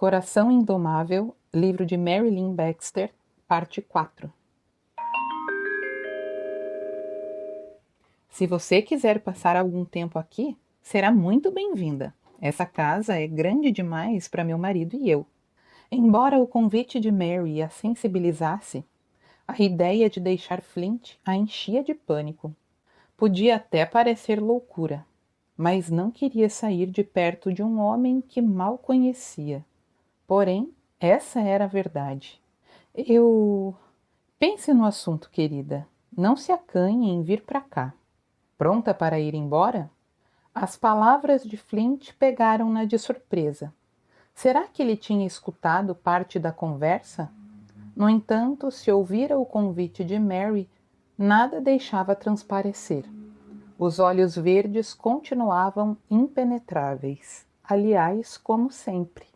Coração Indomável, livro de Marilyn Baxter, parte 4. Se você quiser passar algum tempo aqui, será muito bem-vinda. Essa casa é grande demais para meu marido e eu. Embora o convite de Mary a sensibilizasse, a ideia de deixar Flint a enchia de pânico. Podia até parecer loucura, mas não queria sair de perto de um homem que mal conhecia. Porém, essa era a verdade. Pense no assunto, querida. Não se acanhe em vir para cá. Pronta para ir embora? As palavras de Flint pegaram-na de surpresa. Será que ele tinha escutado parte da conversa? No entanto, se ouvira o convite de Mary, nada deixava transparecer. Os olhos verdes continuavam impenetráveis. Aliás, como sempre.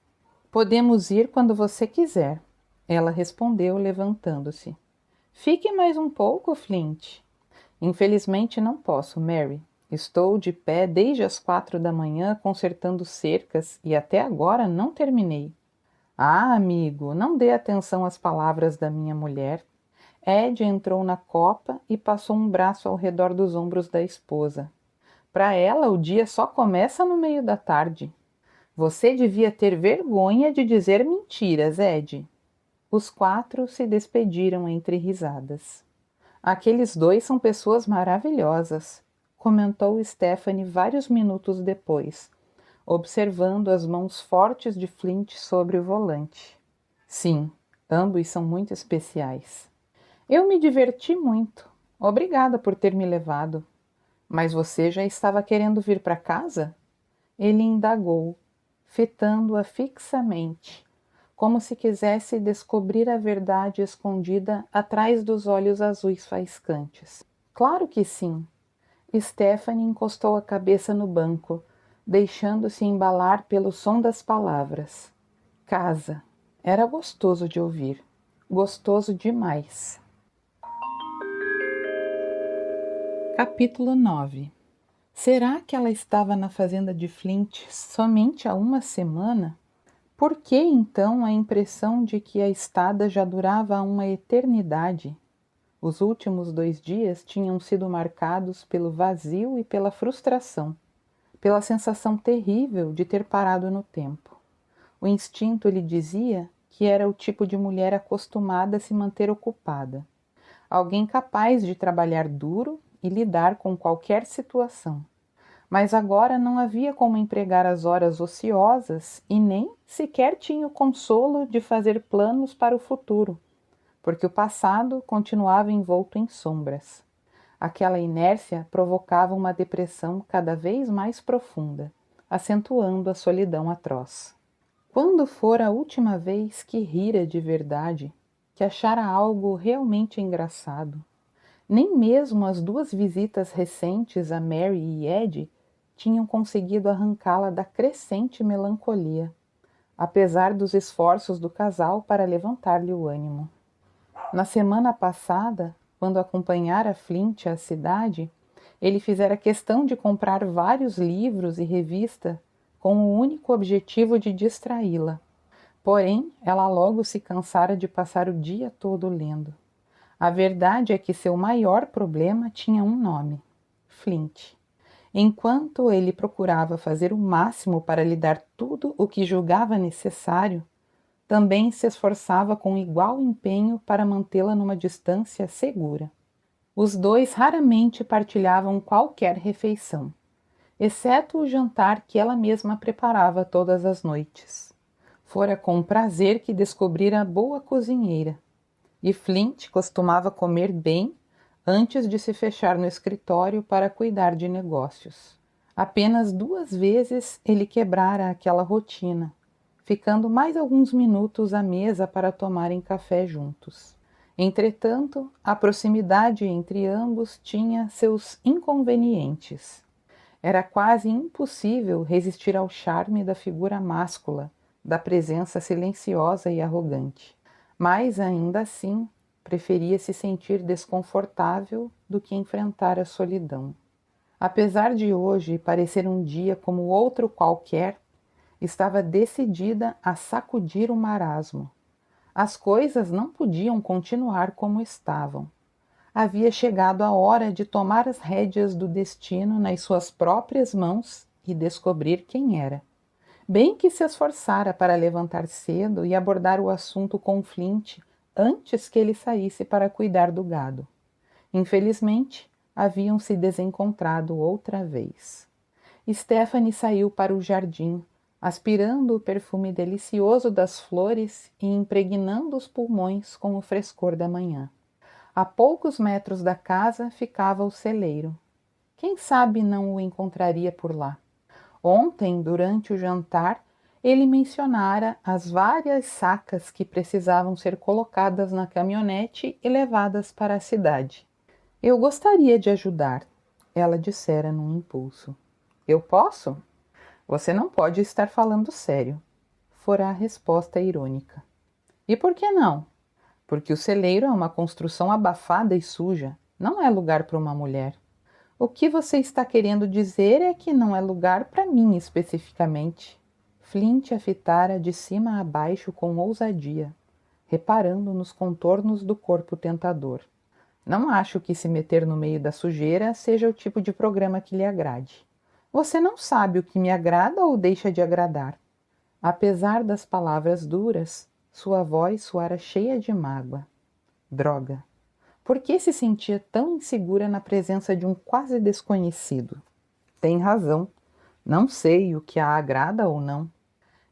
Podemos ir quando você quiser, ela respondeu, levantando-se. Fique mais um pouco, Flint. Infelizmente não posso, Mary. Estou de pé desde as 4 da manhã consertando cercas e até agora não terminei. Ah, amigo, não dê atenção às palavras da minha mulher. Ed entrou na copa e passou um braço ao redor dos ombros da esposa. Para ela, o dia só começa no meio da tarde. Você devia ter vergonha de dizer mentiras, Ed. Os 4 se despediram entre risadas. Aqueles 2 são pessoas maravilhosas, comentou Stephanie vários minutos depois, observando as mãos fortes de Flint sobre o volante. Sim, ambos são muito especiais. Eu me diverti muito. Obrigada por ter me levado. Mas você já estava querendo vir para casa? Ele indagou, fitando-a fixamente, como se quisesse descobrir a verdade escondida atrás dos olhos azuis faiscantes. Claro que sim. Stephanie encostou a cabeça no banco, deixando-se embalar pelo som das palavras. Casa. Era gostoso de ouvir. Gostoso demais. Capítulo 9. Será que ela estava na fazenda de Flint somente há uma semana? Por que, então, a impressão de que a estada já durava uma eternidade? Os últimos 2 dias tinham sido marcados pelo vazio e pela frustração, pela sensação terrível de ter parado no tempo. O instinto lhe dizia que era o tipo de mulher acostumada a se manter ocupada, alguém capaz de trabalhar duro e lidar com qualquer situação. Mas agora não havia como empregar as horas ociosas e nem sequer tinha o consolo de fazer planos para o futuro, porque o passado continuava envolto em sombras. Aquela inércia provocava uma depressão cada vez mais profunda, acentuando a solidão atroz. Quando fora a última vez que rira de verdade, que achara algo realmente engraçado? Nem mesmo as 2 visitas recentes a Mary e Ed tinham conseguido arrancá-la da crescente melancolia, apesar dos esforços do casal para levantar-lhe o ânimo. Na semana passada, quando acompanhara Flint à cidade, ele fizera questão de comprar vários livros e revistas com o único objetivo de distraí-la. Porém, ela logo se cansara de passar o dia todo lendo. A verdade é que seu maior problema tinha um nome: Flint. Enquanto ele procurava fazer o máximo para lhe dar tudo o que julgava necessário, também se esforçava com igual empenho para mantê-la numa distância segura. Os 2 raramente partilhavam qualquer refeição, exceto o jantar que ela mesma preparava todas as noites. Fora com prazer que descobrira a boa cozinheira, e Flint costumava comer bem antes de se fechar no escritório para cuidar de negócios. Apenas 2 vezes ele quebrara aquela rotina, ficando mais alguns minutos à mesa para tomarem café juntos. Entretanto, a proximidade entre ambos tinha seus inconvenientes. Era quase impossível resistir ao charme da figura máscula, da presença silenciosa e arrogante. Mas, ainda assim, preferia se sentir desconfortável do que enfrentar a solidão. Apesar de hoje parecer um dia como outro qualquer, Estava decidida a sacudir o marasmo. As coisas não podiam continuar como estavam. Havia chegado a hora de tomar as rédeas do destino nas suas próprias mãos e descobrir quem era. Bem que se esforçara para levantar cedo e abordar o assunto com Flint antes que ele saísse para cuidar do gado. Infelizmente, haviam se desencontrado outra vez. Stephanie saiu para o jardim, aspirando o perfume delicioso das flores e impregnando os pulmões com o frescor da manhã. A poucos metros da casa ficava o celeiro. Quem sabe não o encontraria por lá? Ontem, durante o jantar, ele mencionara as várias sacas que precisavam ser colocadas na caminhonete e levadas para a cidade. Eu gostaria de ajudar, ela dissera num impulso. Eu posso? Você não pode estar falando sério, fora a resposta irônica. E por que não? Porque o celeiro é uma construção abafada e suja, não é lugar para uma mulher. O que você está querendo dizer é que não é lugar para mim especificamente. Flint a fitara de cima a baixo com ousadia, reparando nos contornos do corpo tentador. Não acho que se meter no meio da sujeira seja o tipo de programa que lhe agrade. Você não sabe o que me agrada ou deixa de agradar. Apesar das palavras duras, sua voz soara cheia de mágoa. Droga! Por que se sentia tão insegura na presença de um quase desconhecido? Tem razão. Não sei o que a agrada ou não.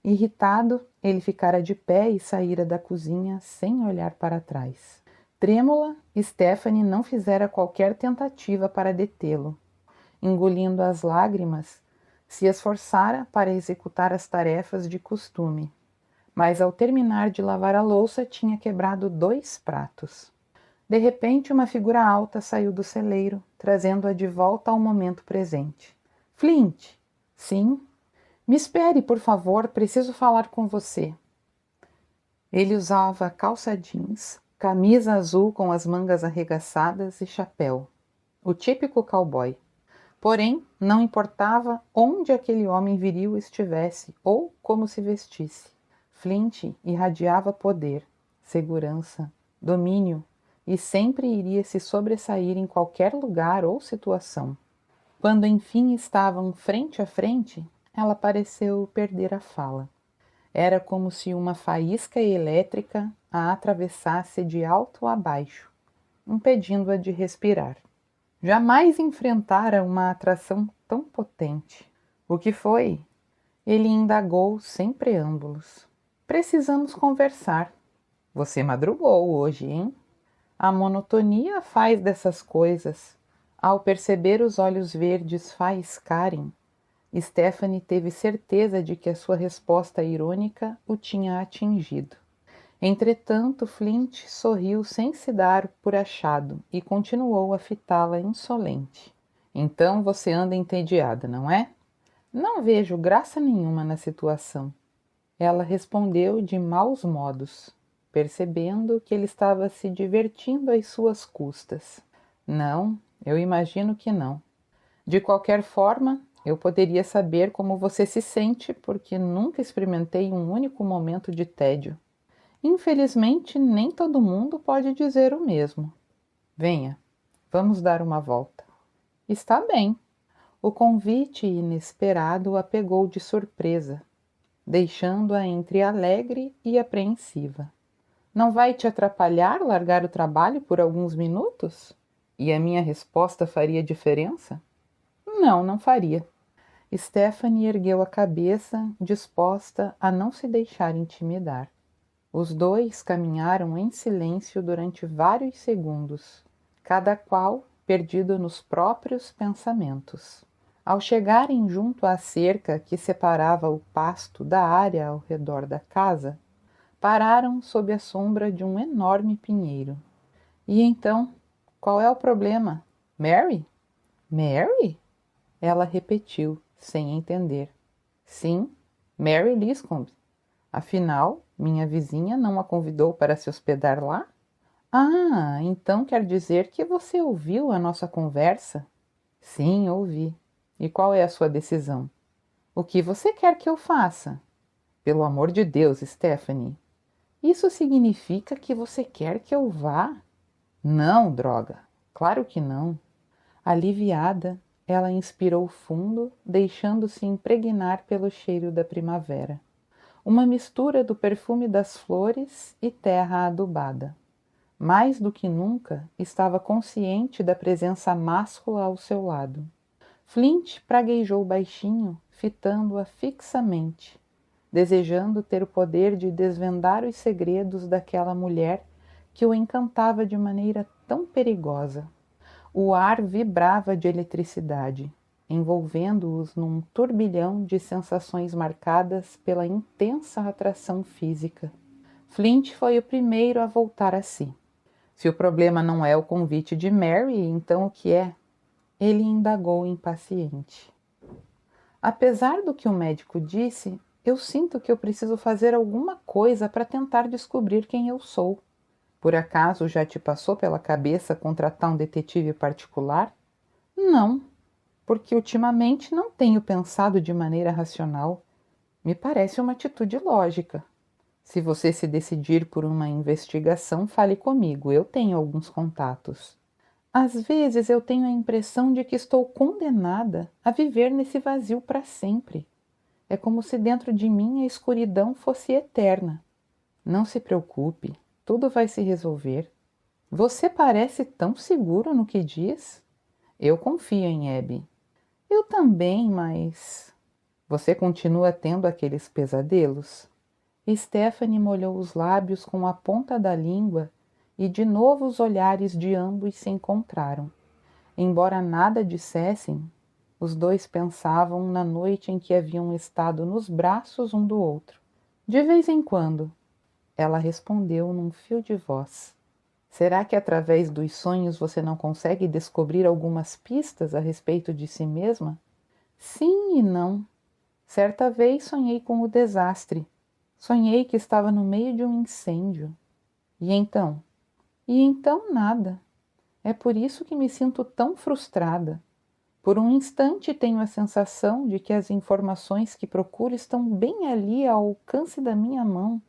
Irritado, ele ficara de pé e saíra da cozinha sem olhar para trás. Trêmula, Stephanie não fizera qualquer tentativa para detê-lo. Engolindo as lágrimas, se esforçara para executar as tarefas de costume. Mas ao terminar de lavar a louça tinha quebrado 2 pratos. De repente, uma figura alta saiu do celeiro, trazendo-a de volta ao momento presente. Flint! Sim? Me espere, por favor, preciso falar com você. Ele usava calça jeans, camisa azul com as mangas arregaçadas e chapéu. O típico cowboy. Porém, não importava onde aquele homem viril estivesse ou como se vestisse. Flint irradiava poder, segurança, domínio e sempre iria se sobressair em qualquer lugar ou situação. Quando enfim estavam frente a frente, ela pareceu perder a fala. Era como se uma faísca elétrica a atravessasse de alto a baixo, impedindo-a de respirar. Jamais enfrentara uma atração tão potente. O que foi? Ele indagou sem preâmbulos. Precisamos conversar. Você madrugou hoje, hein? A monotonia faz dessas coisas. Ao perceber os olhos verdes faiscarem, Stephanie teve certeza de que a sua resposta irônica o tinha atingido. Entretanto, Flint sorriu sem se dar por achado e continuou a fitá-la insolente. Então você anda entediada, não é? Não vejo graça nenhuma na situação. Ela respondeu de maus modos, percebendo que ele estava se divertindo às suas custas. Não, eu imagino que não. De qualquer forma, eu poderia saber como você se sente porque nunca experimentei um único momento de tédio. Infelizmente, nem todo mundo pode dizer o mesmo. Venha, vamos dar uma volta. Está bem. O convite inesperado a pegou de surpresa, deixando-a entre alegre e apreensiva. Não vai te atrapalhar largar o trabalho por alguns minutos? E a minha resposta faria diferença? Não, não faria. Stephanie ergueu a cabeça, disposta a não se deixar intimidar. Os dois caminharam em silêncio durante vários segundos, cada qual perdido nos próprios pensamentos. Ao chegarem junto à cerca que separava o pasto da área ao redor da casa, pararam sob a sombra de um enorme pinheiro. E então, qual é o problema? Mary? Mary? Ela repetiu, sem entender. Sim, Mary Liscombe. Afinal, minha vizinha não a convidou para se hospedar lá? Ah, então quer dizer que você ouviu a nossa conversa? Sim, ouvi. E qual é a sua decisão? O que você quer que eu faça? Pelo amor de Deus, Stephanie. Isso significa que você quer que eu vá? Não, droga. Claro que não. Aliviada, ela inspirou fundo, deixando-se impregnar pelo cheiro da primavera. Uma mistura do perfume das flores e terra adubada. Mais do que nunca, estava consciente da presença máscula ao seu lado. Flint praguejou baixinho, fitando-a fixamente, desejando ter o poder de desvendar os segredos daquela mulher que o encantava de maneira tão perigosa. O ar vibrava de eletricidade, envolvendo-os num turbilhão de sensações marcadas pela intensa atração física. Flint foi o primeiro a voltar a si. Se o problema não é o convite de Mary, então o que é? Ele indagou impaciente. Apesar do que o médico disse, eu sinto que eu preciso fazer alguma coisa para tentar descobrir quem eu sou. Por acaso já te passou pela cabeça contratar um detetive particular? Não, porque ultimamente não tenho pensado de maneira racional. Me parece uma atitude lógica. Se você se decidir por uma investigação, fale comigo, eu tenho alguns contatos. Às vezes eu tenho a impressão de que estou condenada a viver nesse vazio para sempre. É como se dentro de mim a escuridão fosse eterna. Não se preocupe, tudo vai se resolver. Você parece tão seguro no que diz? Eu confio em Abby. Eu também, mas... Você continua tendo aqueles pesadelos? Stephanie molhou os lábios com a ponta da língua e de novo os olhares de ambos se encontraram. Embora nada dissessem, os dois pensavam na noite em que haviam estado nos braços um do outro. De vez em quando, ela respondeu num fio de voz. Será que através dos sonhos você não consegue descobrir algumas pistas a respeito de si mesma? Sim e não. Certa vez sonhei com o desastre. Sonhei que estava no meio de um incêndio. E então? E então nada. É por isso que me sinto tão frustrada. Por um instante tenho a sensação de que as informações que procuro estão bem ali ao alcance da minha mão,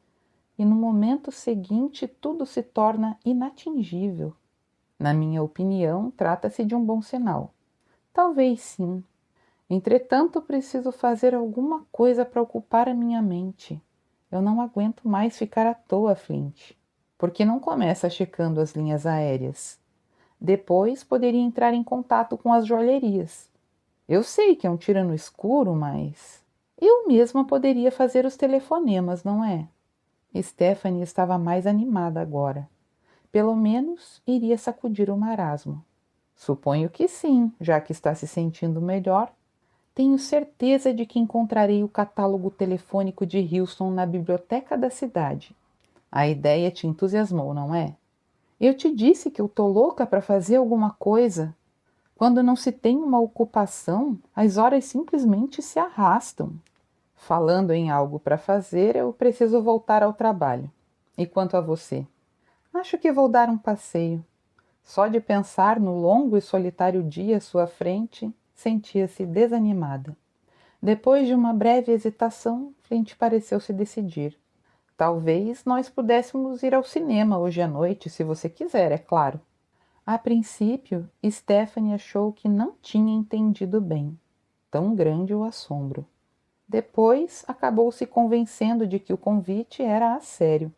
e no momento seguinte tudo se torna inatingível. Na minha opinião, trata-se de um bom sinal. Talvez sim. Entretanto, preciso fazer alguma coisa para ocupar a minha mente. Eu não aguento mais ficar à toa, Flint. Por que não começa checando as linhas aéreas? Depois poderia entrar em contato com as joalherias. Eu sei que é um tiro no escuro, mas... Eu mesma poderia fazer os telefonemas, não é? Stephanie estava mais animada agora. Pelo menos iria sacudir o marasmo. Suponho que sim, já que está se sentindo melhor. Tenho certeza de que encontrarei o catálogo telefônico de Houston na biblioteca da cidade. A ideia te entusiasmou, não é? Eu te disse que eu tô louca para fazer alguma coisa. Quando não se tem uma ocupação, as horas simplesmente se arrastam. Falando em algo para fazer, eu preciso voltar ao trabalho. E quanto a você? Acho que vou dar um passeio. Só de pensar no longo e solitário dia à sua frente, sentia-se desanimada. Depois de uma breve hesitação, Flint pareceu se decidir. Talvez nós pudéssemos ir ao cinema hoje à noite, se você quiser, é claro. A princípio, Stephanie achou que não tinha entendido bem. Tão grande o assombro. Depois, acabou se convencendo de que o convite era a sério,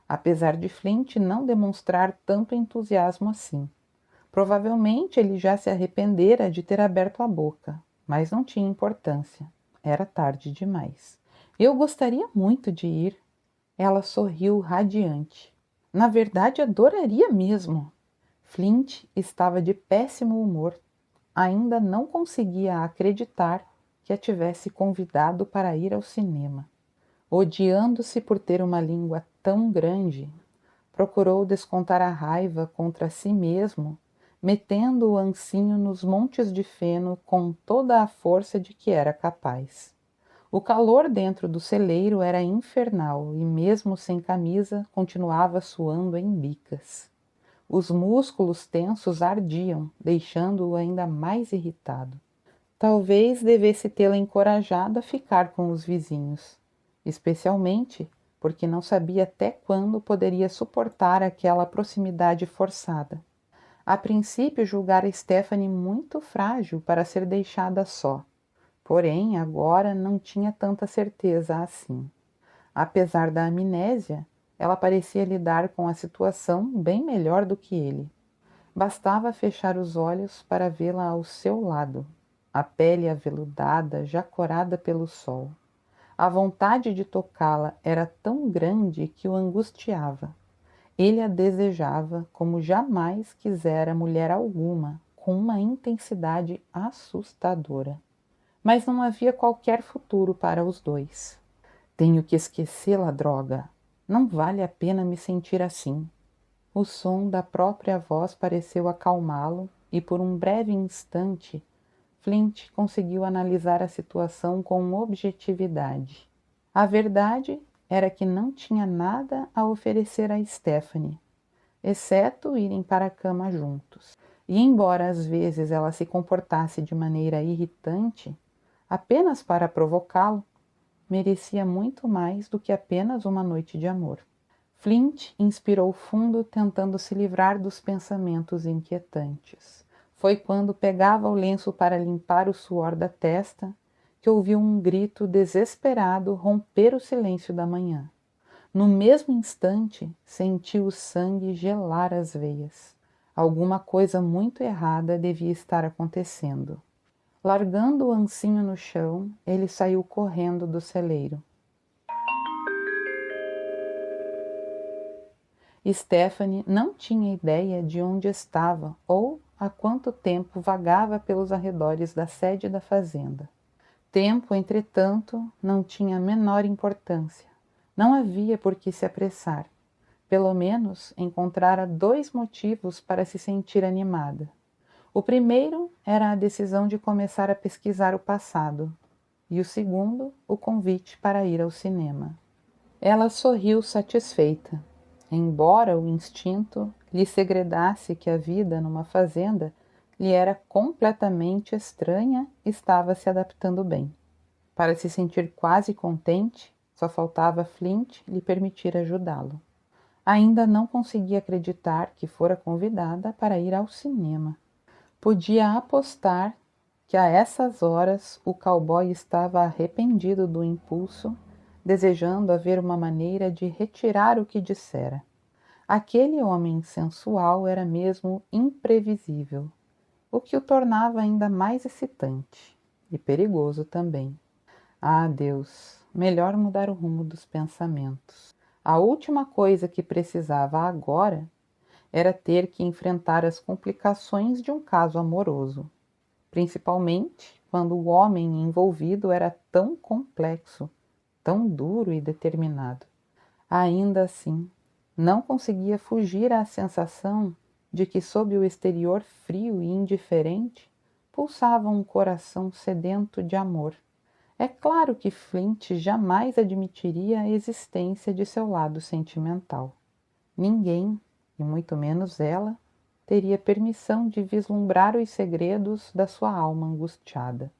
apesar de Flint não demonstrar tanto entusiasmo assim. Provavelmente ele já se arrependera de ter aberto a boca, mas não tinha importância. Era tarde demais. Eu gostaria muito de ir. Ela sorriu radiante. Na verdade, adoraria mesmo. Flint estava de péssimo humor. Ainda não conseguia acreditar que a tivesse convidado para ir ao cinema. Odiando-se por ter uma língua tão grande, procurou descontar a raiva contra si mesmo, metendo o ancinho nos montes de feno com toda a força de que era capaz. O calor dentro do celeiro era infernal e, mesmo sem camisa, continuava suando em bicas. Os músculos tensos ardiam, deixando-o ainda mais irritado. Talvez devesse tê-la encorajado a ficar com os vizinhos, especialmente porque não sabia até quando poderia suportar aquela proximidade forçada. A princípio julgara Stephanie muito frágil para ser deixada só, porém agora não tinha tanta certeza assim. Apesar da amnésia, ela parecia lidar com a situação bem melhor do que ele. Bastava fechar os olhos para vê-la ao seu lado, a pele aveludada, já corada pelo sol. A vontade de tocá-la era tão grande que o angustiava. Ele a desejava como jamais quisera mulher alguma, com uma intensidade assustadora. Mas não havia qualquer futuro para os dois. Tenho que esquecê-la, droga. Não vale a pena me sentir assim. O som da própria voz pareceu acalmá-lo e por um breve instante Flint conseguiu analisar a situação com objetividade. A verdade era que não tinha nada a oferecer a Stephanie, exceto irem para a cama juntos. E embora às vezes ela se comportasse de maneira irritante, apenas para provocá-lo, merecia muito mais do que apenas uma noite de amor. Flint inspirou fundo, tentando se livrar dos pensamentos inquietantes. Foi quando pegava o lenço para limpar o suor da testa que ouviu um grito desesperado romper o silêncio da manhã. No mesmo instante, sentiu o sangue gelar as veias. Alguma coisa muito errada devia estar acontecendo. Largando o ancinho no chão, ele saiu correndo do celeiro. Stephanie não tinha ideia de onde estava ou há quanto tempo vagava pelos arredores da sede da fazenda. Tempo, entretanto, não tinha a menor importância. Não havia por que se apressar. Pelo menos encontrara 2 motivos para se sentir animada. O primeiro era a decisão de começar a pesquisar o passado, e o segundo, o convite para ir ao cinema. Ela sorriu satisfeita. Embora o instinto lhe segredasse que a vida numa fazenda lhe era completamente estranha, estava se adaptando bem. Para se sentir quase contente, só faltava Flint lhe permitir ajudá-lo. Ainda não conseguia acreditar que fora convidada para ir ao cinema. Podia apostar que a essas horas o cowboy estava arrependido do impulso, desejando haver uma maneira de retirar o que dissera. Aquele homem sensual era mesmo imprevisível, o que o tornava ainda mais excitante e perigoso também. Ah, Deus, melhor mudar o rumo dos pensamentos. A última coisa que precisava agora era ter que enfrentar as complicações de um caso amoroso, principalmente quando o homem envolvido era tão complexo, tão duro e determinado. Ainda assim, não conseguia fugir à sensação de que sob o exterior frio e indiferente pulsava um coração sedento de amor. É claro que Flint jamais admitiria a existência de seu lado sentimental. Ninguém, e muito menos ela, teria permissão de vislumbrar os segredos da sua alma angustiada.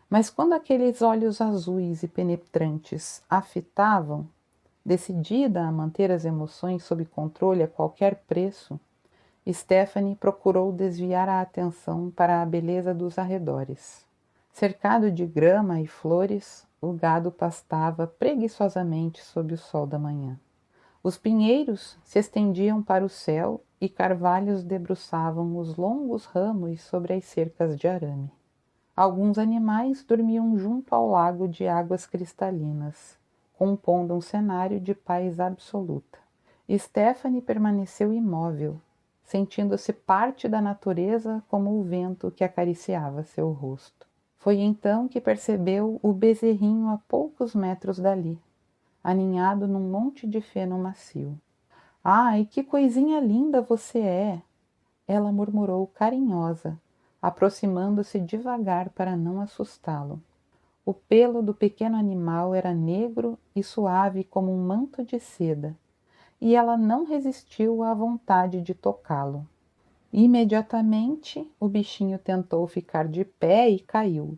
Mas quando aqueles olhos azuis e penetrantes a fitavam, decidida a manter as emoções sob controle a qualquer preço, Stephanie procurou desviar a atenção para a beleza dos arredores. Cercado de grama e flores, o gado pastava preguiçosamente sob o sol da manhã. Os pinheiros se estendiam para o céu e carvalhos debruçavam os longos ramos sobre as cercas de arame. Alguns animais dormiam junto ao lago de águas cristalinas, compondo um cenário de paz absoluta. Stephanie permaneceu imóvel, sentindo-se parte da natureza como o vento que acariciava seu rosto. Foi então que percebeu o bezerrinho a poucos metros dali, aninhado num monte de feno macio. "Ai, que coisinha linda você é!" Ela murmurou carinhosa, aproximando-se devagar para não assustá-lo. O pelo do pequeno animal era negro e suave como um manto de seda, e ela não resistiu à vontade de tocá-lo. Imediatamente, o bichinho tentou ficar de pé e caiu.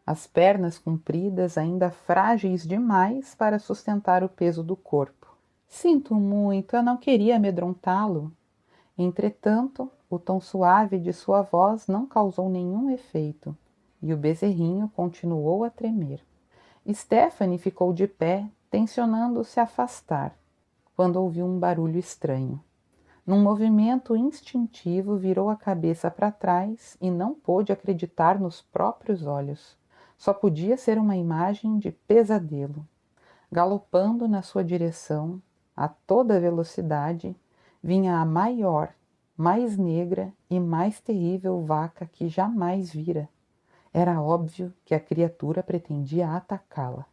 As pernas compridas, ainda frágeis demais para sustentar o peso do corpo. Sinto muito, eu não queria amedrontá-lo. Entretanto, o tom suave de sua voz não causou nenhum efeito, e o bezerrinho continuou a tremer. Stephanie ficou de pé, tencionando se afastar, quando ouviu um barulho estranho. Num movimento instintivo, virou a cabeça para trás e não pôde acreditar nos próprios olhos. Só podia ser uma imagem de pesadelo. Galopando na sua direção, a toda velocidade, vinha a maior, mais negra e mais terrível vaca que jamais vira. Era óbvio que a criatura pretendia atacá-la.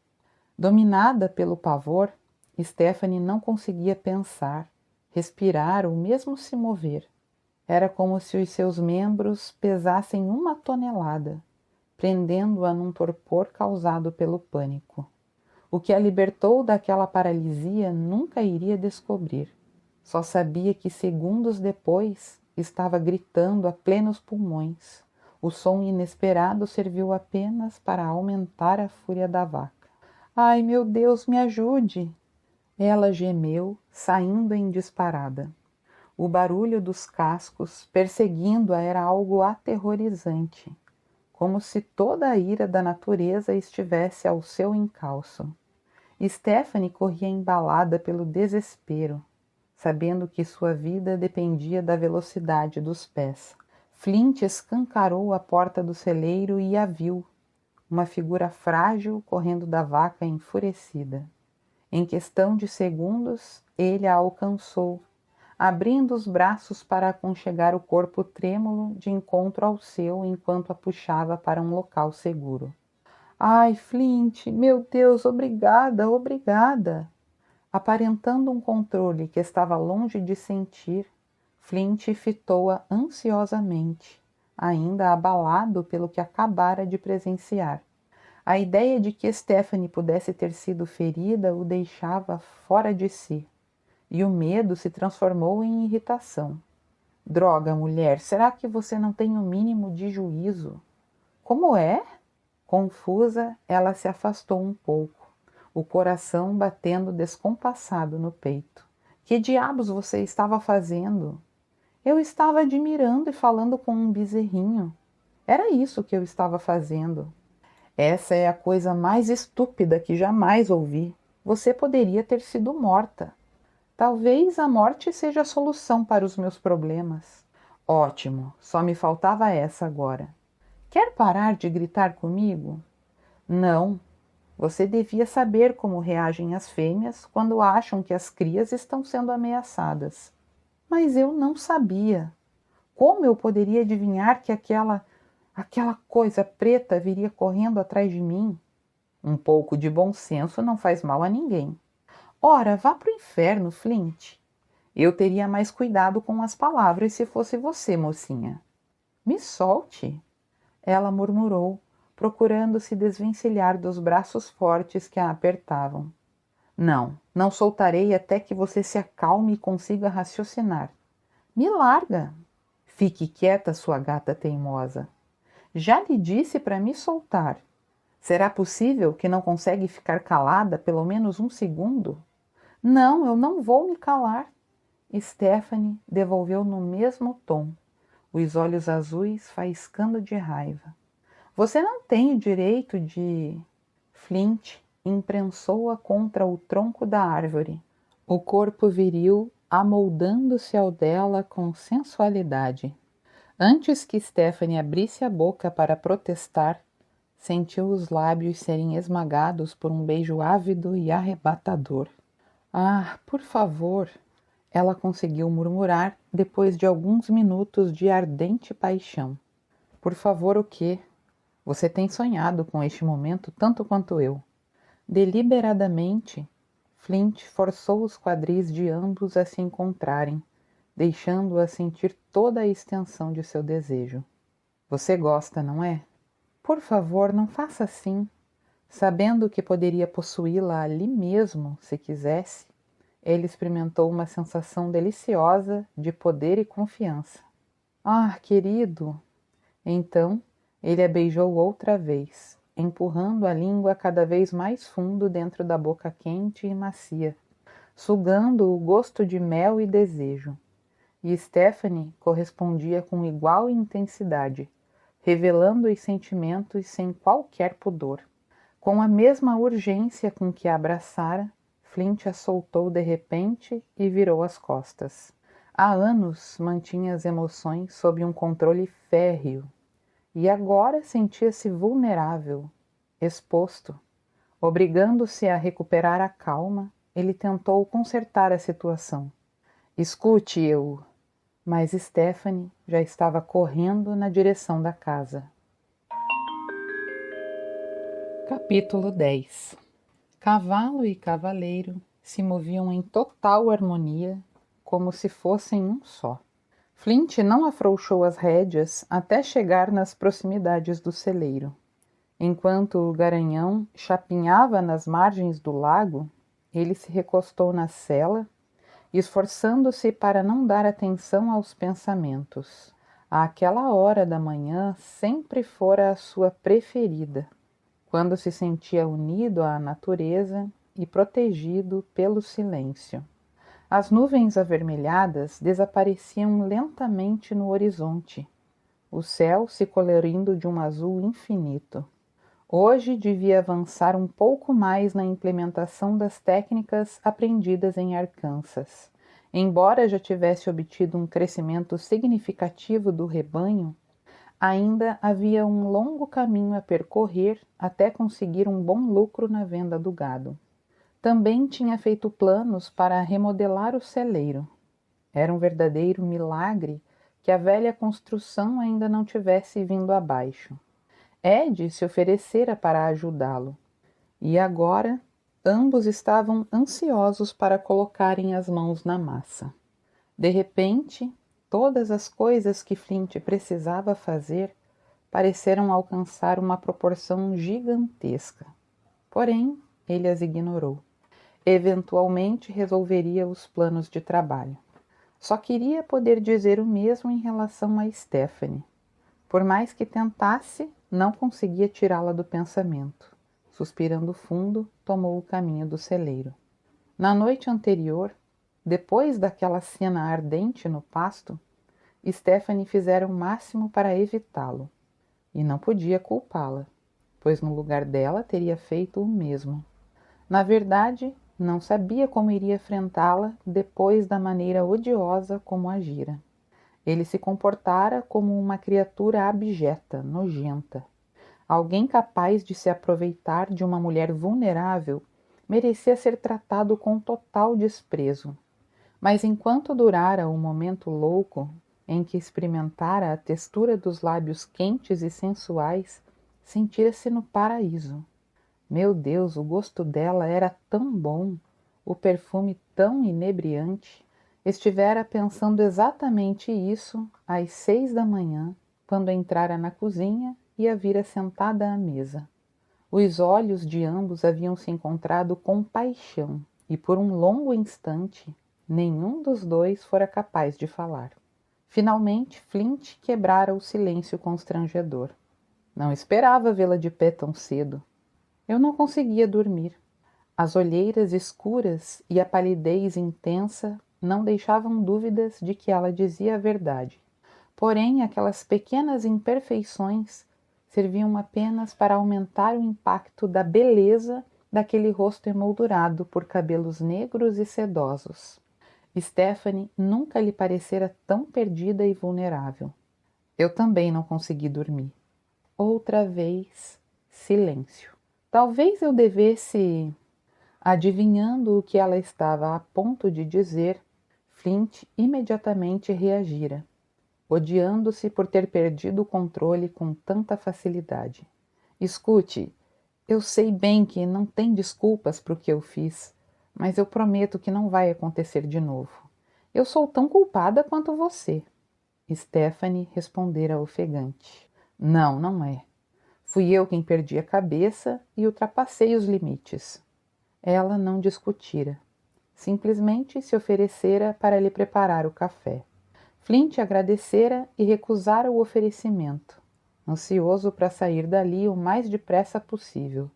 Dominada pelo pavor, Stephanie não conseguia pensar, respirar ou mesmo se mover. Era como se os seus membros pesassem 1 tonelada, prendendo-a num torpor causado pelo pânico. O que a libertou daquela paralisia nunca iria descobrir. Só sabia que segundos depois estava gritando a plenos pulmões. O som inesperado serviu apenas para aumentar a fúria da vaca. Ai, meu Deus, me ajude! Ela gemeu, saindo em disparada. O barulho dos cascos perseguindo-a era algo aterrorizante, como se toda a ira da natureza estivesse ao seu encalço. Stephanie corria embalada pelo desespero, sabendo que sua vida dependia da velocidade dos pés. Flint escancarou a porta do celeiro e a viu, uma figura frágil correndo da vaca enfurecida. Em questão de segundos, ele a alcançou, abrindo os braços para aconchegar o corpo trêmulo de encontro ao seu enquanto a puxava para um local seguro. Ai, Flint, meu Deus, obrigada, obrigada! Aparentando um controle que estava longe de sentir, Flint fitou-a ansiosamente, ainda abalado pelo que acabara de presenciar. A ideia de que Stephanie pudesse ter sido ferida o deixava fora de si, e o medo se transformou em irritação. Droga, mulher, será que você não tem o mínimo de juízo? Como é? Confusa, ela se afastou um pouco, o coração batendo descompassado no peito. Que diabos você estava fazendo? Eu estava admirando e falando com um bezerrinho. Era isso que eu estava fazendo. Essa é a coisa mais estúpida que jamais ouvi. Você poderia ter sido morta. Talvez a morte seja a solução para os meus problemas. Ótimo, só me faltava essa agora. Quer parar de gritar comigo? Não. Você devia saber como reagem as fêmeas quando acham que as crias estão sendo ameaçadas. Mas eu não sabia. Como eu poderia adivinhar que aquela coisa preta viria correndo atrás de mim? Um pouco de bom senso não faz mal a ninguém. Ora, vá pro inferno, Flint. Eu teria mais cuidado com as palavras se fosse você, mocinha. Me solte, ela murmurou, procurando se desvencilhar dos braços fortes que a apertavam. Não soltarei até que você se acalme e consiga raciocinar. Me larga. Fique quieta, sua gata teimosa. Já lhe disse para me soltar. Será possível que não consegue ficar calada pelo menos 1 segundo? Não, eu não vou me calar. Stephanie devolveu no mesmo tom, os olhos azuis faiscando de raiva. Você não tem o direito de... Flint imprensou-a contra o tronco da árvore, o corpo viril amoldando-se ao dela com sensualidade. Antes que Stephanie abrisse a boca para protestar, sentiu os lábios serem esmagados por um beijo ávido e arrebatador. Ah, por favor, ela conseguiu murmurar depois de alguns minutos de ardente paixão. Por favor, o quê? Você tem sonhado com este momento tanto quanto eu. Deliberadamente, Flint forçou os quadris de ambos a se encontrarem, deixando-a sentir toda a extensão de seu desejo. Você gosta, não é? Por favor, não faça assim. Sabendo que poderia possuí-la ali mesmo, se quisesse, ele experimentou uma sensação deliciosa de poder e confiança. Ah, querido! Então ele a beijou outra vez, empurrando a língua cada vez mais fundo dentro da boca quente e macia, sugando o gosto de mel e desejo. E Stephanie correspondia com igual intensidade, revelando os sentimentos sem qualquer pudor. Com a mesma urgência com que a abraçara, Flint a soltou de repente e virou as costas. Há anos mantinha as emoções sob um controle férreo, e agora sentia-se vulnerável, exposto. Obrigando-se a recuperar a calma, ele tentou consertar a situação. Escute, eu... Mas Stephanie já estava correndo na direção da casa. Capítulo 10. Cavalo e cavaleiro se moviam em total harmonia, como se fossem um só. Flint não afrouxou as rédeas até chegar nas proximidades do celeiro. Enquanto o garanhão chapinhava nas margens do lago, ele se recostou na sela, esforçando-se para não dar atenção aos pensamentos. Àquela hora da manhã sempre fora a sua preferida, quando se sentia unido à natureza e protegido pelo silêncio. As nuvens avermelhadas desapareciam lentamente no horizonte, o céu se colorindo de um azul infinito. Hoje devia avançar um pouco mais na implementação das técnicas aprendidas em Arkansas. Embora já tivesse obtido um crescimento significativo do rebanho, ainda havia um longo caminho a percorrer até conseguir um bom lucro na venda do gado. Também tinha feito planos para remodelar o celeiro. Era um verdadeiro milagre que a velha construção ainda não tivesse vindo abaixo. Ed se oferecera para ajudá-lo, e agora ambos estavam ansiosos para colocarem as mãos na massa. De repente, todas as coisas que Flint precisava fazer pareceram alcançar uma proporção gigantesca. Porém, ele as ignorou. Eventualmente resolveria os planos de trabalho. Só queria poder dizer o mesmo em relação a Stephanie. Por mais que tentasse, não conseguia tirá-la do pensamento. Suspirando fundo, tomou o caminho do celeiro. Na noite anterior, depois daquela cena ardente no pasto, Stephanie fizera o máximo para evitá-lo. E não podia culpá-la, pois no lugar dela teria feito o mesmo. Na verdade, não sabia como iria enfrentá-la depois da maneira odiosa como agira. Ele se comportara como uma criatura abjeta, nojenta. Alguém capaz de se aproveitar de uma mulher vulnerável merecia ser tratado com total desprezo. Mas enquanto durara o momento louco em que experimentara a textura dos lábios quentes e sensuais, sentira-se no paraíso. Meu Deus, o gosto dela era tão bom, o perfume tão inebriante. Estivera pensando exatamente isso às 6 da manhã, quando entrara na cozinha e a vira sentada à mesa. Os olhos de ambos haviam se encontrado com paixão, e por um longo instante, nenhum dos dois fora capaz de falar. Finalmente, Flint quebrara o silêncio constrangedor. Não esperava vê-la de pé tão cedo. Eu não conseguia dormir. As olheiras escuras e a palidez intensa não deixavam dúvidas de que ela dizia a verdade. Porém, aquelas pequenas imperfeições serviam apenas para aumentar o impacto da beleza daquele rosto emoldurado por cabelos negros e sedosos. Stephanie nunca lhe parecera tão perdida e vulnerável. Eu também não consegui dormir. Outra vez, silêncio. Talvez eu devesse... Adivinhando o que ela estava a ponto de dizer, Flint imediatamente reagira, odiando-se por ter perdido o controle com tanta facilidade. Escute, eu sei bem que não tem desculpas para o que eu fiz, mas eu prometo que não vai acontecer de novo. Eu sou tão culpada quanto você. Stephanie respondera ofegante. Não, não é. Fui eu quem perdi a cabeça e ultrapassei os limites. Ela não discutira. Simplesmente se oferecera para lhe preparar o café. Flint agradecera e recusara o oferecimento, ansioso para sair dali o mais depressa possível.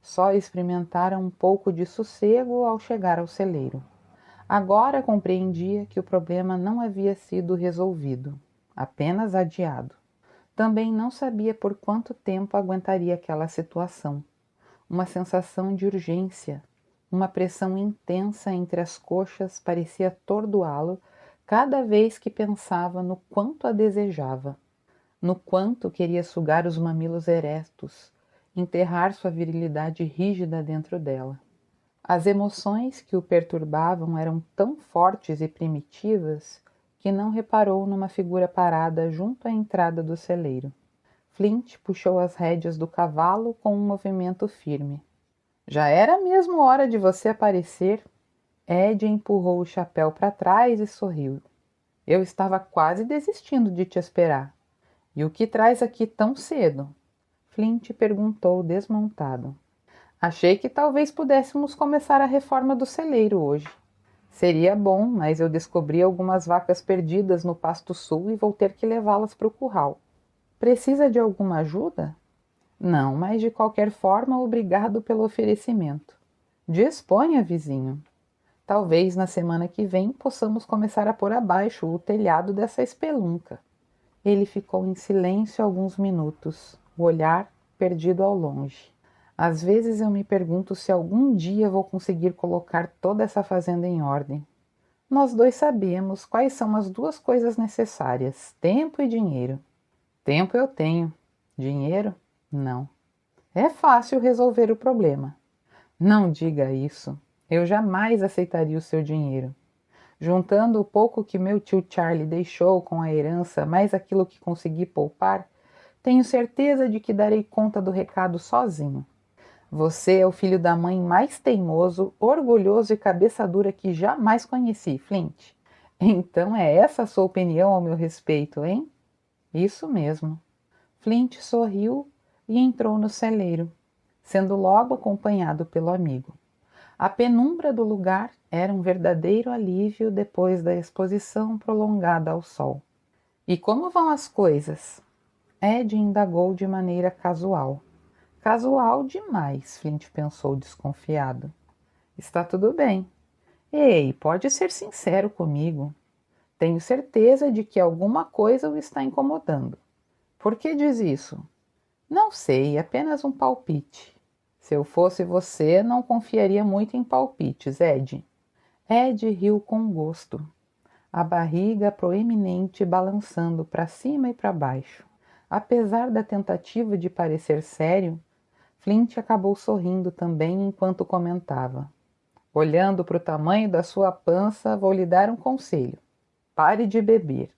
Só experimentara um pouco de sossego ao chegar ao celeiro. Agora compreendia que o problema não havia sido resolvido, apenas adiado. Também não sabia por quanto tempo aguentaria aquela situação. Uma sensação de urgência, uma pressão intensa entre as coxas parecia atordoá-lo cada vez que pensava no quanto a desejava, no quanto queria sugar os mamilos eretos, enterrar sua virilidade rígida dentro dela. As emoções que o perturbavam eram tão fortes e primitivas que não reparou numa figura parada junto à entrada do celeiro. Flint puxou as rédeas do cavalo com um movimento firme. Já era mesmo hora de você aparecer. Ed empurrou o chapéu para trás e sorriu. Eu estava quase desistindo de te esperar. E o que traz aqui tão cedo? Flint perguntou desmontado. Achei que talvez pudéssemos começar a reforma do celeiro hoje. Seria bom, mas eu descobri algumas vacas perdidas no pasto sul e vou ter que levá-las para o curral. Precisa de alguma ajuda? Não, mas de qualquer forma, obrigado pelo oferecimento. Disponha, vizinho. Talvez na semana que vem possamos começar a pôr abaixo o telhado dessa espelunca. Ele ficou em silêncio alguns minutos, o olhar perdido ao longe. Às vezes eu me pergunto se algum dia vou conseguir colocar toda essa fazenda em ordem. Nós dois sabemos quais são as duas coisas necessárias, tempo e dinheiro. Tempo eu tenho. Dinheiro? Não. É fácil resolver o problema. Não diga isso. Eu jamais aceitaria o seu dinheiro. Juntando o pouco que meu tio Charlie deixou com a herança, mais aquilo que consegui poupar, tenho certeza de que darei conta do recado sozinho. Você é o filho da mãe mais teimoso, orgulhoso e cabeça dura que jamais conheci, Flint. Então é essa a sua opinião ao meu respeito, hein? Isso mesmo. Flint sorriu e entrou no celeiro, sendo logo acompanhado pelo amigo. A penumbra do lugar era um verdadeiro alívio depois da exposição prolongada ao sol. E como vão as coisas? Ed indagou de maneira casual. Casual demais, Flint pensou desconfiado. Está tudo bem. Ei, pode ser sincero comigo. Tenho certeza de que alguma coisa o está incomodando. Por que diz isso? Não sei, apenas um palpite. Se eu fosse você, não confiaria muito em palpites, Ed. Ed riu com gosto, a barriga proeminente balançando para cima e para baixo. Apesar da tentativa de parecer sério, Flint acabou sorrindo também enquanto comentava. Olhando para o tamanho da sua pança, vou lhe dar um conselho. Pare de beber.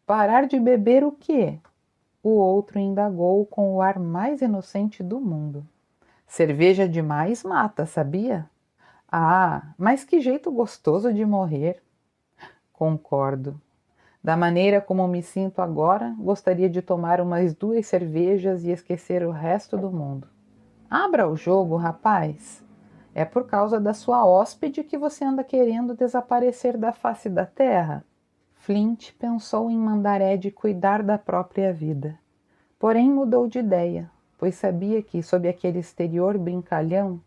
Parar de beber o quê? O outro indagou com o ar mais inocente do mundo. Cerveja demais mata, sabia? Ah, mas que jeito gostoso de morrer. Concordo. Da maneira como me sinto agora, gostaria de tomar umas 2 cervejas e esquecer o resto do mundo. Abra o jogo, rapaz. É por causa da sua hóspede que você anda querendo desaparecer da face da terra? Flint pensou em mandar Ed cuidar da própria vida. Porém mudou de ideia, pois sabia que, sob aquele exterior brincalhão,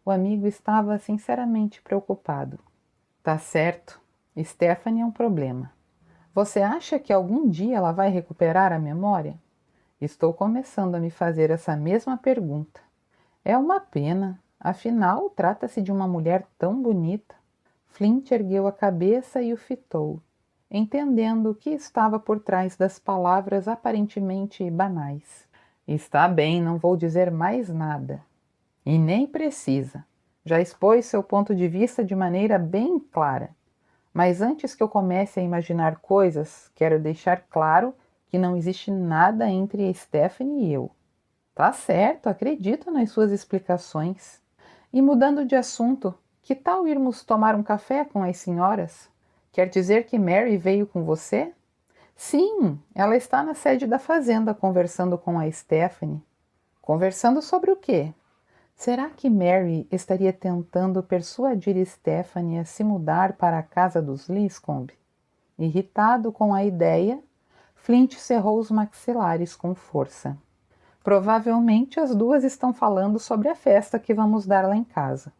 o amigo estava sinceramente preocupado. Tá certo, Stephanie é um problema. Você acha que algum dia ela vai recuperar a memória? Estou começando a me fazer essa mesma pergunta. É uma pena, afinal trata-se de uma mulher tão bonita. Flint ergueu a cabeça e o fitou, entendendo o que estava por trás das palavras aparentemente banais. Está bem, não vou dizer mais nada. E nem precisa. Já expôs seu ponto de vista de maneira bem clara. Mas antes que eu comece a imaginar coisas, quero deixar claro que não existe nada entre a Stephanie e eu. Tá certo, acredito nas suas explicações. E mudando de assunto, que tal irmos tomar um café com as senhoras? Quer dizer que Mary veio com você? Sim, ela está na sede da fazenda conversando com a Stephanie. Conversando sobre o quê? Será que Mary estaria tentando persuadir Stephanie a se mudar para a casa dos Liscombe? Irritado com a ideia, Flint cerrou os maxilares com força. Provavelmente as duas estão falando sobre a festa que vamos dar lá em casa.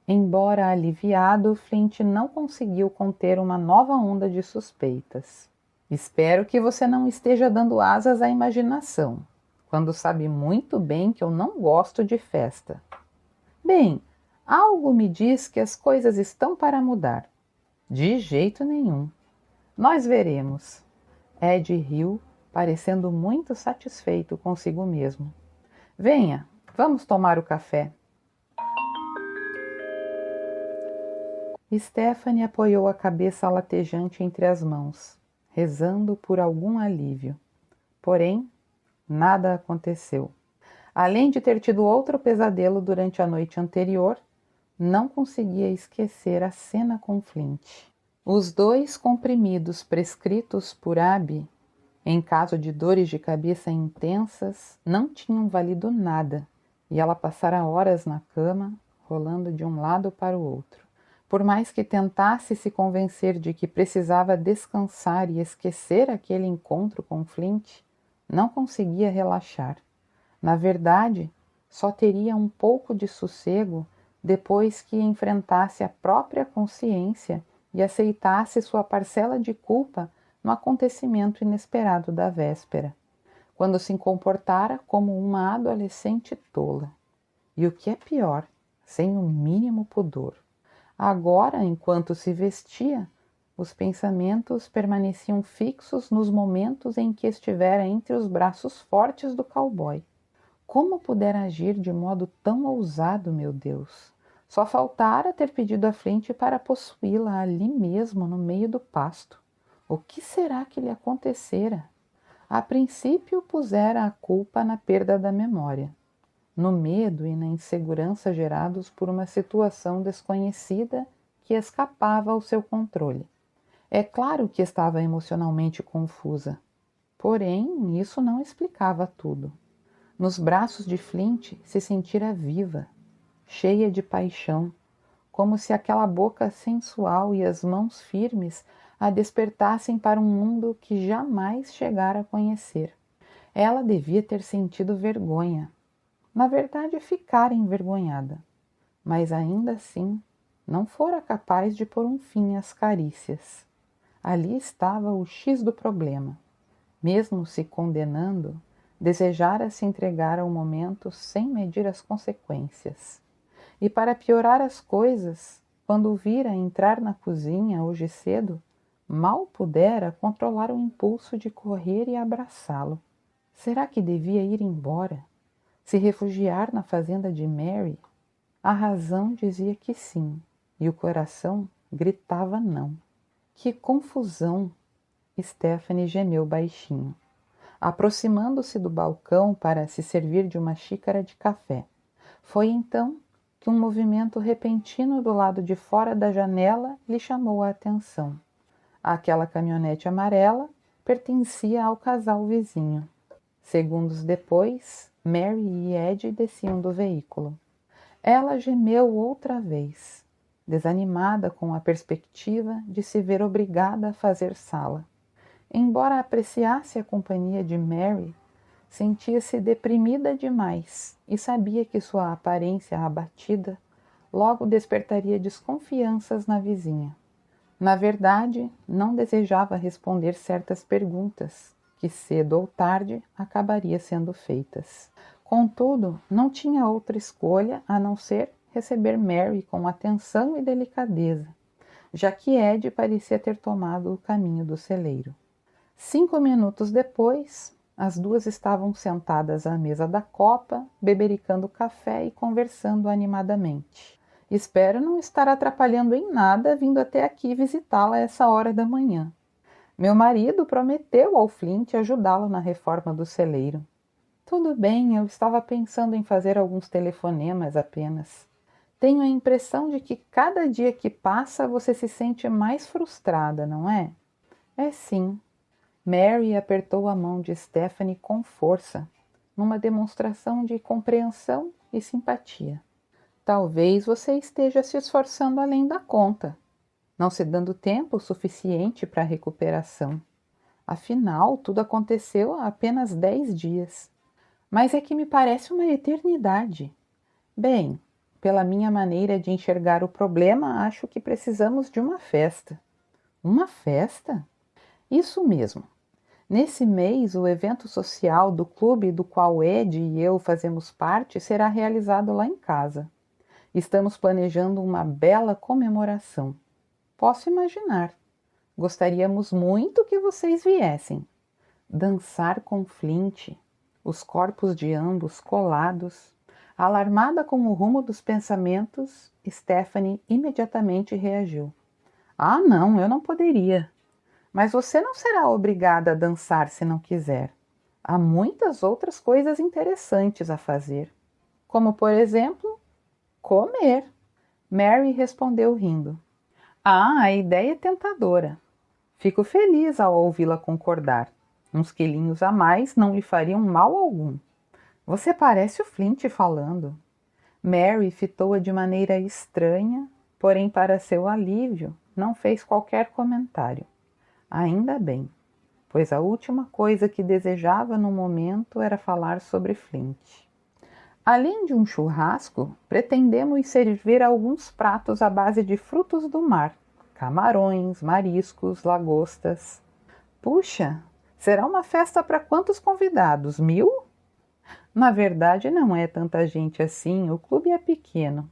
Embora aliviado, Flint não conseguiu conter uma nova onda de suspeitas. Espero que você não esteja dando asas à imaginação, quando sabe muito bem que eu não gosto de festa. Bem, algo me diz que as coisas estão para mudar. De jeito nenhum. Nós veremos. Ed riu, parecendo muito satisfeito consigo mesmo. Venha, vamos tomar o café. Stephanie apoiou a cabeça latejante entre as mãos, rezando por algum alívio. Porém, nada aconteceu. Além de ter tido outro pesadelo durante a noite anterior, não conseguia esquecer a cena com Flint. Os 2 comprimidos prescritos por Abby, em caso de dores de cabeça intensas, não tinham valido nada, e ela passara horas na cama, rolando de um lado para o outro. Por mais que tentasse se convencer de que precisava descansar e esquecer aquele encontro com Flint, não conseguia relaxar. Na verdade, só teria um pouco de sossego depois que enfrentasse a própria consciência e aceitasse sua parcela de culpa no acontecimento inesperado da véspera, quando se comportara como uma adolescente tola. E o que é pior, sem o mínimo pudor. Agora, enquanto se vestia, os pensamentos permaneciam fixos nos momentos em que estivera entre os braços fortes do cowboy. Como pudera agir de modo tão ousado, meu Deus? Só faltara ter pedido a Flint para possuí-la ali mesmo, no meio do pasto. O que será que lhe acontecera? A princípio pusera a culpa na perda da memória, no medo e na insegurança gerados por uma situação desconhecida que escapava ao seu controle. É claro que estava emocionalmente confusa, porém isso não explicava tudo. Nos braços de Flint se sentira viva, cheia de paixão, como se aquela boca sensual e as mãos firmes a despertassem para um mundo que jamais chegara a conhecer. Ela devia ter sentido vergonha, na verdade ficara envergonhada, mas ainda assim não fora capaz de pôr um fim às carícias. Ali estava o X do problema. Mesmo se condenando, desejara se entregar ao momento sem medir as consequências. E para piorar as coisas, quando o vira entrar na cozinha hoje cedo, mal pudera controlar o impulso de correr e abraçá-lo. Será que devia ir embora? Se refugiar na fazenda de Mary? A razão dizia que sim, e o coração gritava não. Que confusão! Stephanie gemeu baixinho, aproximando-se do balcão para se servir de uma xícara de café. Foi então que um movimento repentino do lado de fora da janela lhe chamou a atenção. Aquela caminhonete amarela pertencia ao casal vizinho. Segundos depois, Mary e Ed desciam do veículo. Ela gemeu outra vez, desanimada com a perspectiva de se ver obrigada a fazer sala. Embora apreciasse a companhia de Mary, sentia-se deprimida demais e sabia que sua aparência abatida logo despertaria desconfianças na vizinha. Na verdade, não desejava responder certas perguntas, que cedo ou tarde acabaria sendo feitas. Contudo, não tinha outra escolha a não ser receber Mary com atenção e delicadeza, já que Ed parecia ter tomado o caminho do celeiro. 5 minutos depois, as duas estavam sentadas à mesa da copa, bebericando café e conversando animadamente. Espero não estar atrapalhando em nada vindo até aqui visitá-la a essa hora da manhã. Meu marido prometeu ao Flint ajudá-lo na reforma do celeiro. Tudo bem, eu estava pensando em fazer alguns telefonemas apenas. Tenho a impressão de que cada dia que passa você se sente mais frustrada, não é? É sim. Mary apertou a mão de Stephanie com força, numa demonstração de compreensão e simpatia. Talvez você esteja se esforçando além da conta. não se dando tempo suficiente para a recuperação. Afinal, tudo aconteceu há apenas 10 dias. Mas é que me parece uma eternidade. Bem, pela minha maneira de enxergar o problema, acho que precisamos de uma festa. Uma festa? Isso mesmo. Nesse mês, o evento social do clube do qual Ed e eu fazemos parte será realizado lá em casa. Estamos planejando uma bela comemoração. Posso imaginar. Gostaríamos muito que vocês viessem. Dançar com Flint, os corpos de ambos colados. Alarmada com o rumo dos pensamentos, Stephanie imediatamente reagiu. Ah, não, eu não poderia. Mas você não será obrigada a dançar se não quiser. Há muitas outras coisas interessantes a fazer. Como, por exemplo, comer. Mary respondeu rindo. Ah, a ideia é tentadora. Fico feliz ao ouvi-la concordar. Uns quilinhos a mais não lhe fariam mal algum. Você parece o Flint falando. Mary fitou-a de maneira estranha, porém, para seu alívio, não fez qualquer comentário. Ainda bem, pois a última coisa que desejava no momento era falar sobre Flint. Além de um churrasco, pretendemos servir alguns pratos à base de frutos do mar, camarões, mariscos, lagostas. Puxa, será uma festa para quantos convidados? 1000? Na verdade, não é tanta gente assim, o clube é pequeno.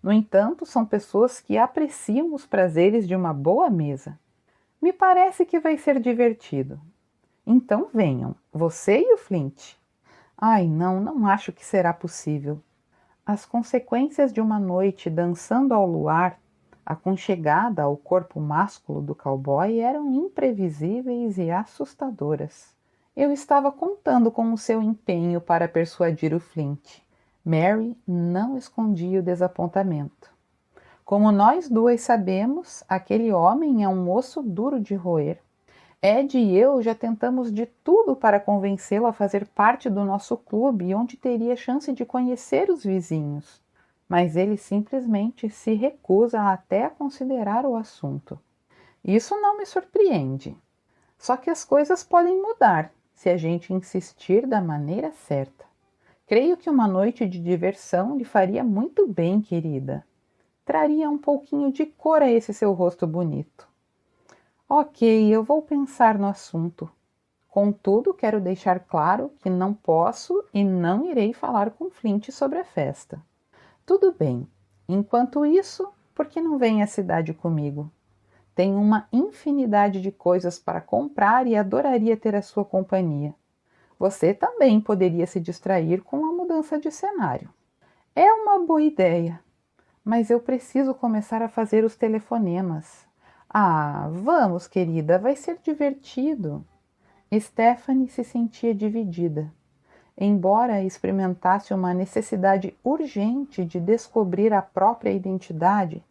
No entanto, são pessoas que apreciam os prazeres de uma boa mesa. Me parece que vai ser divertido. Então venham, você e o Flint. Ai, não acho que será possível. As consequências de uma noite dançando ao luar, aconchegada ao corpo másculo do cowboy, eram imprevisíveis e assustadoras. Eu estava contando com o seu empenho para persuadir o Flint. Mary não escondia o desapontamento. Como nós duas sabemos, aquele homem é um osso duro de roer. Ed e eu já tentamos de tudo para convencê-lo a fazer parte do nosso clube, onde teria chance de conhecer os vizinhos. Mas ele simplesmente se recusa até a considerar o assunto. Isso não me surpreende. Só que as coisas podem mudar se a gente insistir da maneira certa. Creio que uma noite de diversão lhe faria muito bem, querida. Traria um pouquinho de cor a esse seu rosto bonito. Ok, eu vou pensar no assunto. Contudo, quero deixar claro que não posso e não irei falar com Flint sobre a festa. Tudo bem. Enquanto isso, por que não vem à cidade comigo? Tenho uma infinidade de coisas para comprar e adoraria ter a sua companhia. Você também poderia se distrair com a mudança de cenário. É uma boa ideia, mas eu preciso começar a fazer os telefonemas. Ah, vamos, querida, vai ser divertido. Stephanie se sentia dividida. Embora experimentasse uma necessidade urgente de descobrir a própria identidade,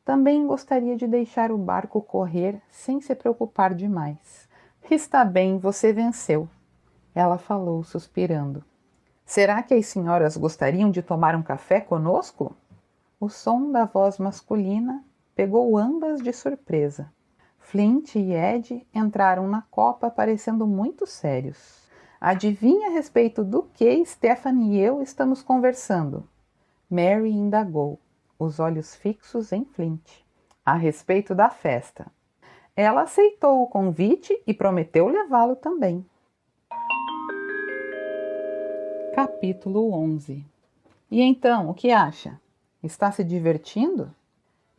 também gostaria de deixar o barco correr sem se preocupar demais. Está bem, você venceu, ela falou, suspirando. Será que as senhoras gostariam de tomar um café conosco? O som da voz masculina pegou ambas de surpresa. Flint e Ed entraram na copa parecendo muito sérios. Adivinha a respeito do que Stephanie e eu estamos conversando? Mary indagou, os olhos fixos em Flint. A respeito da festa. Ela aceitou o convite e prometeu levá-lo também. Capítulo 11. E então, o que acha? Está se divertindo?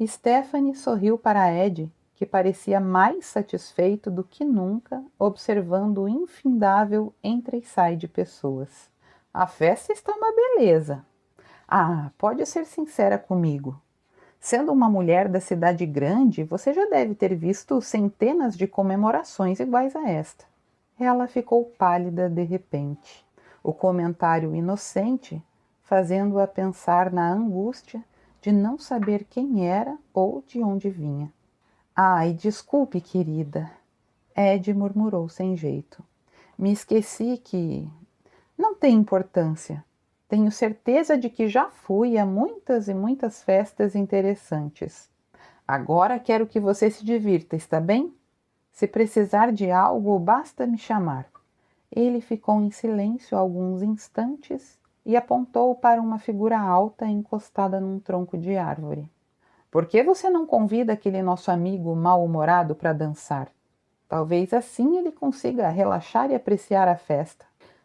Stephanie sorriu para Ed, que parecia mais satisfeito do que nunca, observando o infindável entra e sai de pessoas. A festa está uma beleza. Ah, pode ser sincera comigo. Sendo uma mulher da cidade grande, você já deve ter visto centenas de comemorações iguais a esta. Ela ficou pálida de repente. O comentário inocente, fazendo-a pensar na angústia de não saber quem era ou de onde vinha. Ai, desculpe, querida. Ed murmurou sem jeito. Me esqueci que... Não tem importância. Tenho certeza de que já fui a muitas e muitas festas interessantes. Agora quero que você se divirta, está bem? Se precisar de algo, basta me chamar. Ele ficou em silêncio alguns instantes e apontou para uma figura alta encostada num tronco de árvore. Por que você não convida aquele nosso amigo mal-humorado para dançar? Talvez assim ele consiga relaxar e apreciar a festa.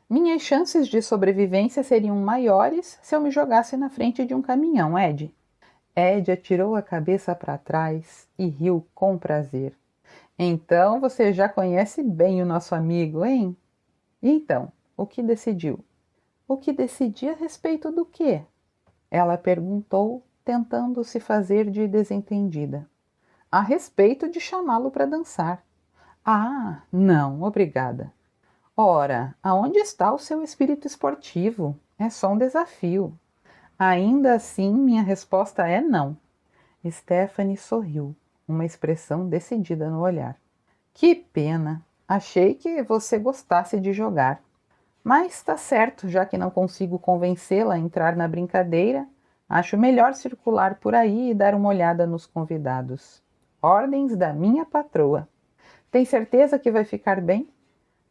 Minhas chances de sobrevivência seriam maiores se eu me jogasse na frente de um caminhão, Ed. Ed atirou a cabeça para trás e riu com prazer. Então você já conhece bem o nosso amigo, hein? E então, o que decidiu? O que decidi a respeito do quê? Ela perguntou, tentando se fazer de desentendida. A respeito de chamá-lo para dançar. Ah, não, obrigada. Ora, aonde está o seu espírito esportivo? É só um desafio. Ainda assim, minha resposta é não. Stephanie sorriu, uma expressão decidida no olhar. Que pena! Achei que você gostasse de jogar. Mas está certo, já que não consigo convencê-la a entrar na brincadeira, acho melhor circular por aí e dar uma olhada nos convidados. Ordens da minha patroa. Tem certeza que vai ficar bem?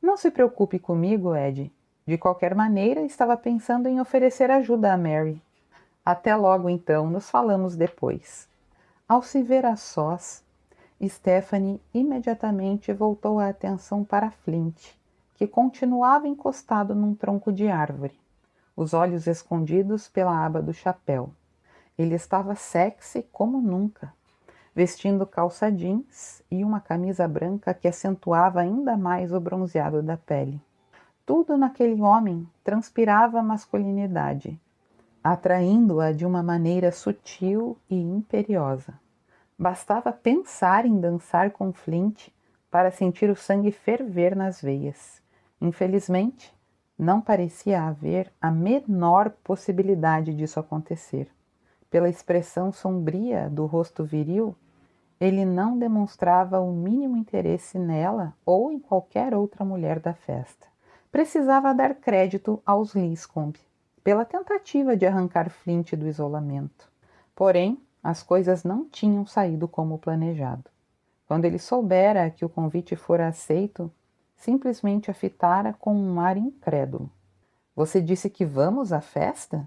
Não se preocupe comigo, Ed. De qualquer maneira, estava pensando em oferecer ajuda a Mary. Até logo, então, nos falamos depois. Ao se ver a sós, Stephanie imediatamente voltou a atenção para Flint, que continuava encostado num tronco de árvore, os olhos escondidos pela aba do chapéu. Ele estava sexy como nunca, vestindo calça jeans e uma camisa branca que acentuava ainda mais o bronzeado da pele. Tudo naquele homem transpirava masculinidade, atraindo-a de uma maneira sutil e imperiosa. Bastava pensar em dançar com Flint para sentir o sangue ferver nas veias. Infelizmente, não parecia haver a menor possibilidade disso acontecer. Pela expressão sombria do rosto viril, ele não demonstrava o mínimo interesse nela ou em qualquer outra mulher da festa. Precisava dar crédito aos Liscombe pela tentativa de arrancar Flint do isolamento. Porém, as coisas não tinham saído como planejado. Quando ele soubera que o convite fora aceito, simplesmente a fitara com um ar incrédulo. Você disse que vamos à festa?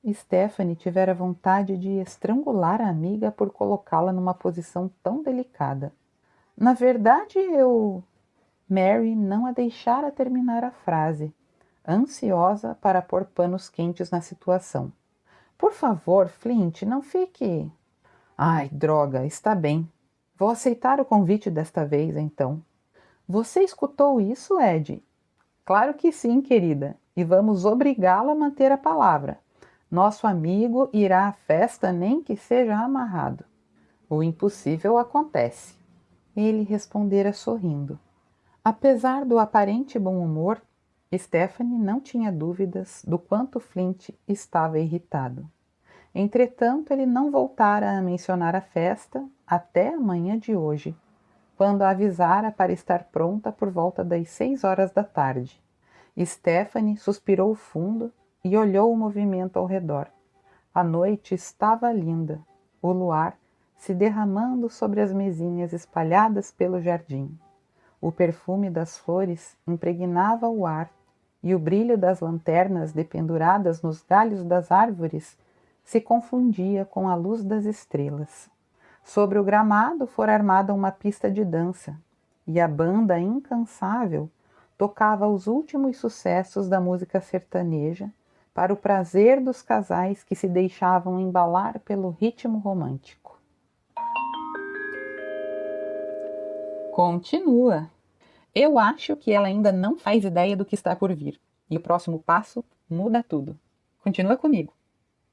Stephanie tivera vontade de estrangular a amiga por colocá-la numa posição tão delicada. Na verdade, Mary não a deixara terminar a frase, ansiosa para pôr panos quentes na situação. Por favor, Flint, não fique... Ai, droga, está bem. Vou aceitar o convite desta vez, então. Você escutou isso, Ed? Claro que sim, querida, e vamos obrigá-lo a manter a palavra. Nosso amigo irá à festa nem que seja amarrado. O impossível acontece. Ele respondera sorrindo. Apesar do aparente bom humor, Stephanie não tinha dúvidas do quanto Flint estava irritado. Entretanto, ele não voltara a mencionar a festa até a manhã de hoje, quando a avisara para estar pronta por volta das 6 horas da tarde. Stephanie suspirou fundo e olhou o movimento ao redor. A noite estava linda, o luar se derramando sobre as mesinhas espalhadas pelo jardim. O perfume das flores impregnava o ar e o brilho das lanternas dependuradas nos galhos das árvores se confundia com a luz das estrelas. Sobre o gramado fora armada uma pista de dança, e a banda incansável tocava os últimos sucessos da música sertaneja para o prazer dos casais que se deixavam embalar pelo ritmo romântico. Continua. Eu acho que ela ainda não faz ideia do que está por vir, e o próximo passo muda tudo. Continua comigo.